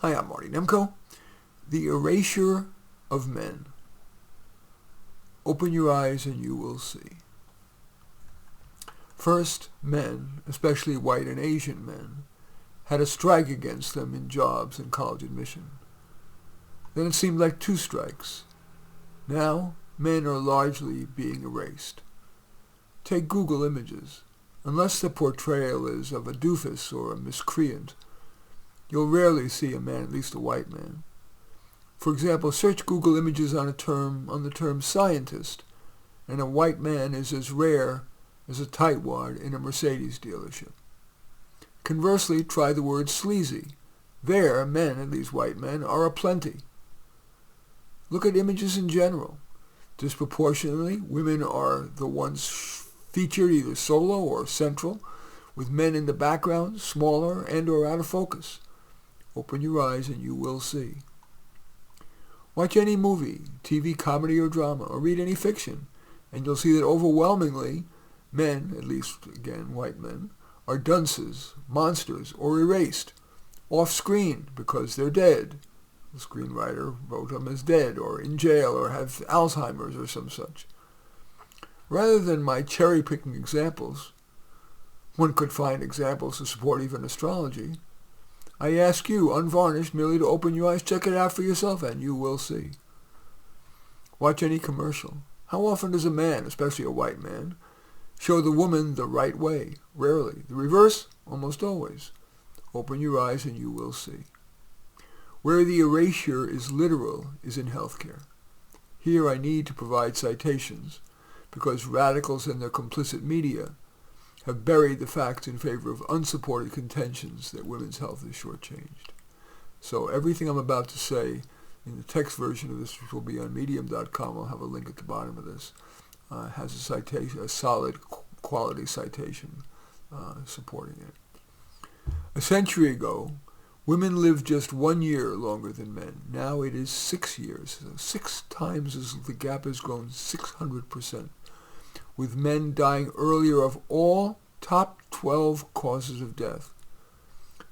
Hi, I'm Marty Nemko. The Erasure of Men. Open your eyes and you will see. First, men, especially white and Asian men, had a strike against them in jobs and college admission. Then it seemed like two strikes. Now, men are largely being erased. Take Google images. Unless the portrayal is of a doofus or a miscreant, you'll rarely see a man, at least a white man. For example, search Google images on the term scientist, and a white man is as rare as a tightwad in a Mercedes dealership. Conversely, try the word sleazy. There, men, at least white men, are aplenty. Look at images in general. Disproportionately, women are the ones featured either solo or central, with men in the background, smaller and or out of focus. Open your eyes and you will see. Watch any movie, TV, comedy, or drama, or read any fiction, and you'll see that overwhelmingly, men, at least, again, white men, are dunces, monsters, or erased, off-screen because they're dead. The screenwriter wrote them as dead, or in jail, or have Alzheimer's, or some such. Rather than my cherry-picking examples, one could find examples to support even astrology. I ask you, unvarnished, merely to open your eyes, check it out for yourself, and you will see. Watch any commercial. How often does a man, especially a white man, show the woman the right way? Rarely. The reverse? Almost always. Open your eyes and you will see. Where the erasure is literal is in healthcare. Here I need to provide citations, because radicals and their complicit media have buried the facts in favor of unsupported contentions that women's health is shortchanged. So everything I'm about to say in the text version of this, which will be on medium.com, I'll have a link at the bottom of this, has a citation, a solid quality citation supporting it. A century ago, women lived just 1 year longer than men. Now it is 6 years. So 6 times as the gap has grown 600%. With men dying earlier of all top 12 causes of death.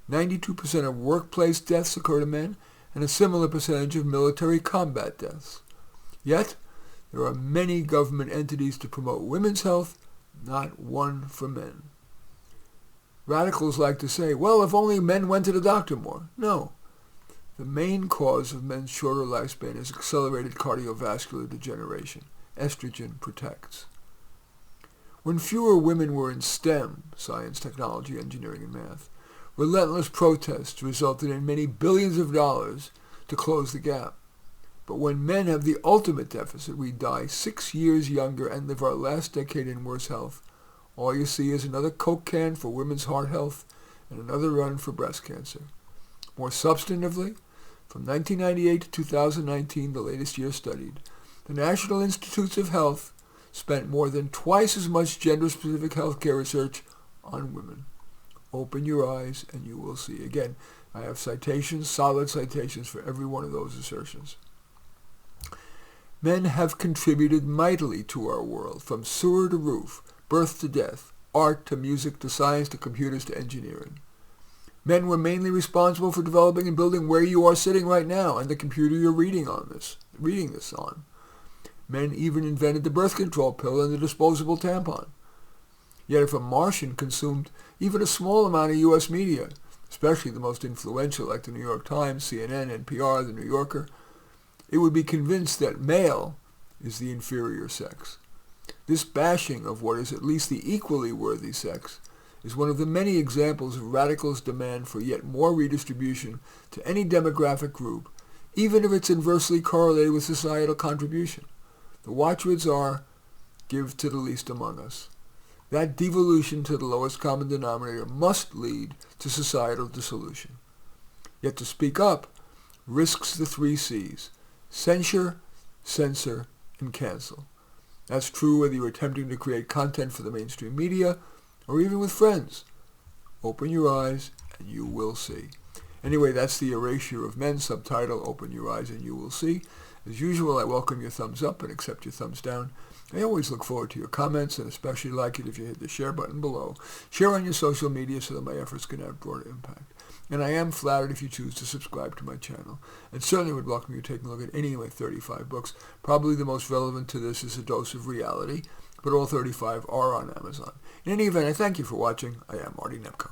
92% of workplace deaths occur to men, and a similar percentage of military combat deaths. Yet, there are many government entities to promote women's health, not one for men. Radicals like to say, well, if only men went to the doctor more. No. The main cause of men's shorter lifespan is accelerated cardiovascular degeneration. Estrogen protects. When fewer women were in STEM, science, technology, engineering, and math, relentless protests resulted in many billions of dollars to close the gap. But when men have the ultimate deficit, we die 6 years younger and live our last decade in worse health. All you see is another Coke can for women's heart health and another run for breast cancer. More substantively, from 1998 to 2019, the latest year studied, the National Institutes of Health spent more than twice as much gender-specific healthcare research on women. Open your eyes and you will see. Again, I have citations, solid citations for every one of those assertions. Men have contributed mightily to our world, from sewer to roof, birth to death, art to music to science to computers to engineering. Men were mainly responsible for developing and building where you are sitting right now and the computer you're reading this on. Men even invented the birth control pill and the disposable tampon. Yet if a Martian consumed even a small amount of U.S. media, especially the most influential like the New York Times, CNN, NPR, the New Yorker, it would be convinced that male is the inferior sex. This bashing of what is at least the equally worthy sex is one of the many examples of radicals' demand for yet more redistribution to any demographic group, even if it's inversely correlated with societal contribution. The watchwords are, give to the least among us. That devolution to the lowest common denominator must lead to societal dissolution. Yet to speak up risks the 3 C's: censure, censor, and cancel. That's true whether you're attempting to create content for the mainstream media or even with friends. Open your eyes and you will see. Anyway, that's the Erasure of Men subtitle, Open Your Eyes and You Will See. As usual, I welcome your thumbs up and accept your thumbs down. I always look forward to your comments and especially like it if you hit the share button below. Share on your social media so that my efforts can have broader impact. And I am flattered if you choose to subscribe to my channel, and certainly would welcome you taking a look at any of my 35 books. Probably the most relevant to this is A Dose of Reality, but all 35 are on Amazon. In any event, I thank you for watching. I am Marty Nemko.